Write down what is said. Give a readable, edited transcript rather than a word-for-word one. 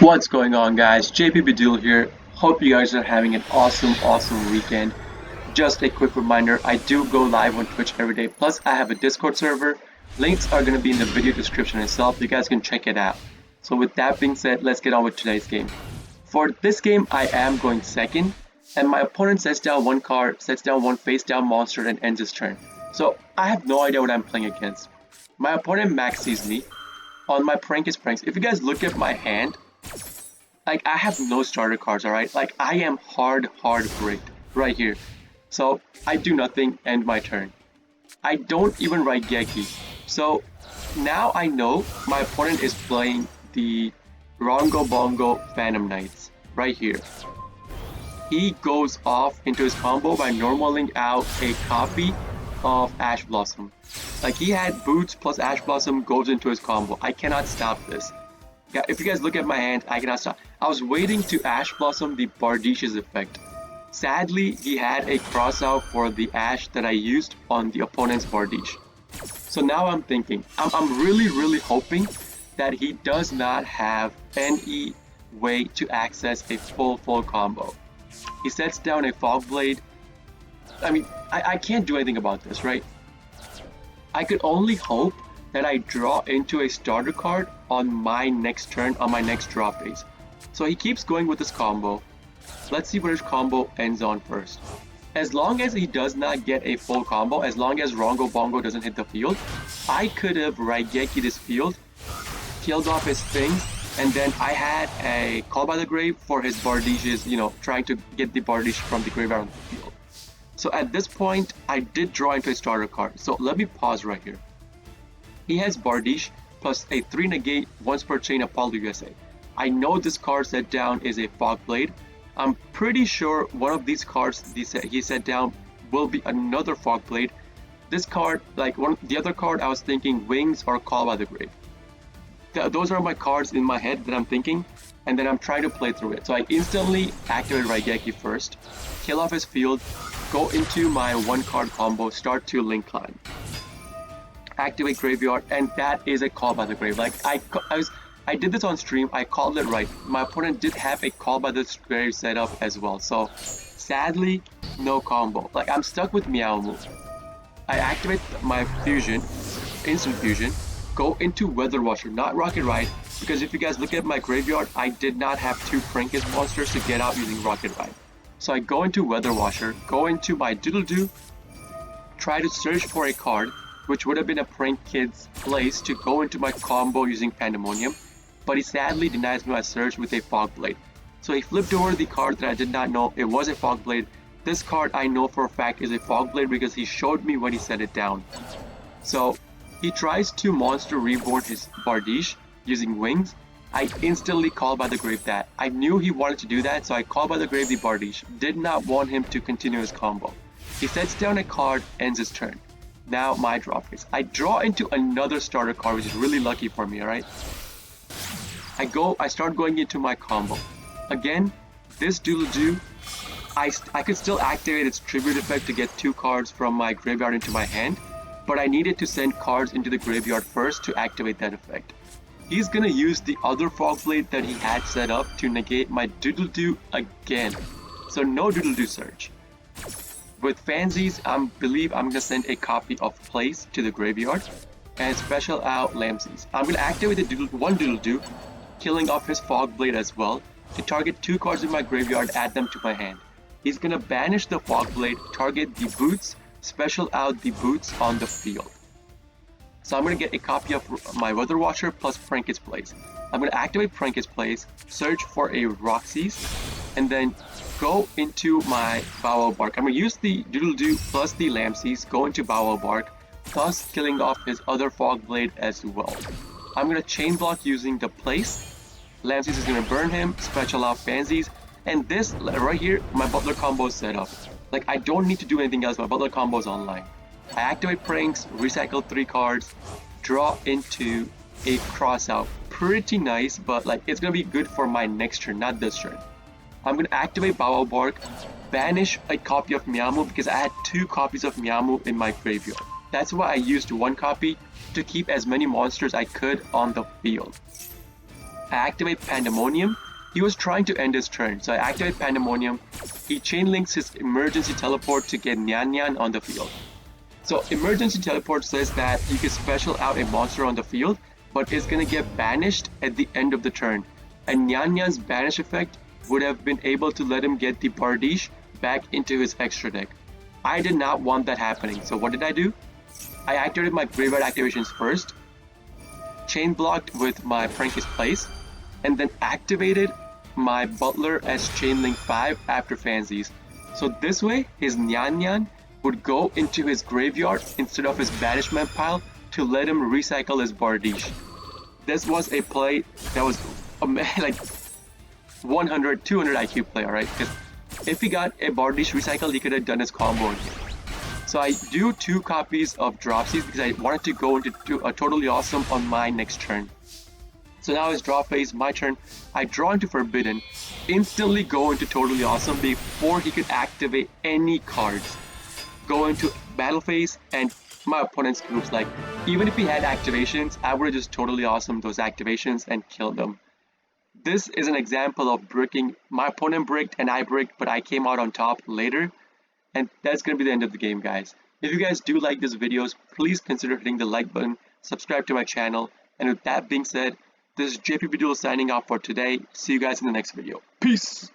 What's going on, guys? JPB Duel here. Hope you guys are having an awesome weekend. Just a quick reminder, I do go live on Twitch every day. Plus, I have a Discord server. Links are going to be in the video description itself. You guys can check it out. So with that being said, let's get on with today's game. For this game, I am going second, and my opponent sets down one card, sets down one face down monster, and ends his turn. So I have no idea what I'm playing against. My opponent maxes me on my prank is pranks. If you guys look at my hand, like I have no starter cards, alright? Like I am hard rigged right here. So I do nothing, end my turn. I don't even Raigeki. So now I know my opponent is playing the Rongo Bongo Phantom Knights right here. He goes off into his combo by normaling out a copy of Ash Blossom. Like he had Boots plus Ash Blossom goes into his combo. I cannot stop this. Yeah, if you guys look at my hand, I cannot stop. I was waiting to Ash Blossom the Bardish's effect. Sadly, he had a cross out for the Ash that I used on the opponent's Bardiche. So now I'm thinking, I'm really hoping that he does not have any way to access a full combo. He sets down a Fog Blade. I mean, I can't do anything about this, right? I could only hope that I draw into a starter card on my next turn, on my next draw phase. So he keeps going with his combo. Let's see where his combo ends on first. As long as he does not get a full combo, as long as Rongo Bongo doesn't hit the field, I could have Raigeki this field, killed off his things, and then I had a Call by the Grave for his Bardiches, trying to get the Bardiche from the graveyard on the field. So at this point, I did draw into a starter card. So let me pause right here. He has Bardiche plus a 3 negate once per chain Apollo USA. I know this card set down is a Fog Blade. I'm pretty sure one of these cards he set down will be another Fog Blade. This card, like the other card, I was thinking Wings or Call by the Grave. Those are my cards in my head that I'm thinking, and then I'm trying to play through it. So I instantly activate Raigeki first, kill off his field, go into my one card combo, start to Link Climb. Activate Graveyard, and that is a Call by the Grave. Like I did this on stream, I called it right. My opponent did have a Call by the Grave setup as well, so sadly, no combo. Like I'm stuck with Meow move. I activate my fusion, instant fusion, go into Weather Washer, not Rocket Ride, because if you guys look at my graveyard, I did not have two Prankist monsters to get out using Rocket Ride. So I go into Weather Washer, go into my Doodle Doo, try to search for a card, which would have been a Prank Kid's place to go into my combo using Pandemonium, but he sadly denies me my search with a Fog Blade. So he flipped over the card that I did not know it was a Fog Blade. This card I know for a fact is a Fog Blade because he showed me when he set it down. So he tries to Monster Reborn his Bardiche using Wings. I instantly Call by the Grave that. I knew he wanted to do that, so I Call by the Grave the Bardiche. Did not want him to continue his combo. He sets down a card, ends his turn. Now my draw phase. I draw into another starter card, which is really lucky for me, alright? I start going into my combo. Again, this Doodle Doo, I could still activate its tribute effect to get two cards from my graveyard into my hand, but I needed to send cards into the graveyard first to activate that effect. He's gonna use the other Fog Blade that he had set up to negate my Doodle Doo again. So no Doodle Doo search. With Fansies, I believe I'm gonna send a copy of Place to the graveyard and special out Lamsies. I'm gonna activate the one Doodle Doo, killing off his Fog Blade as well, to target two cards in my graveyard, add them to my hand. He's gonna banish the Fog Blade, target the Boots, special out the Boots on the field. So I'm gonna get a copy of my Weather Watcher plus Prankist Place. I'm gonna activate Prankist Place, search for a Roxy's, and then go into my Bow Wow Bark. I'm gonna use the Doodle Doo plus the Lamsies, go into Bow Wow Bark, thus killing off his other Fog Blade as well. I'm gonna chain block using the Place. Lamsies is gonna burn him, special out Fansies, and this right here, my Butler combo is set up. Like I don't need to do anything else, my Butler combo is online. I activate Pranks, recycle 3 cards, draw into a crossout. Pretty nice, but like it's gonna be good for my next turn, not this turn. I'm gonna activate Bow Wow Bark, banish a copy of Meowmoo because I had 2 copies of Meowmoo in my graveyard. That's why I used 1 copy to keep as many monsters I could on the field. I activate Pandemonium. He was trying to end his turn, so I activate Pandemonium. He chain links his emergency teleport to get Nyan Nyan on the field. So emergency teleport says that you can special out a monster on the field, but it's gonna get banished at the end of the turn. And Nyan Nyan's banish effect would have been able to let him get the Bardiche back into his extra deck. I did not want that happening, so what did I do? I activated my graveyard activations first, chain blocked with my Prankist Place, and then activated my Butler as chain link 5 after Fancies. So this way, his Nyan Nyan would go into his graveyard instead of his banishment pile to let him recycle his Bardiche. This was a play that was like 100, 200 IQ play, alright? Because if he got a Bardiche recycle, he could have done his combo again. So I do 2 copies of Dropsies because I wanted to go into a Totally Awesome on my next turn. So now it's draw phase, my turn. I draw into Forbidden, instantly go into Totally Awesome before he could activate any cards. Go into battle phase, and my opponent's groups, like, even if he had activations, I would have just Totally Awesome those activations and killed them. This is an example of bricking. My opponent bricked and I bricked, but I came out on top later. And that's going to be the end of the game, guys. If you guys do like these videos, please consider hitting the like button, subscribe to my channel, and with that being said, this is JP Duel signing off for today. See you guys in the next video. Peace!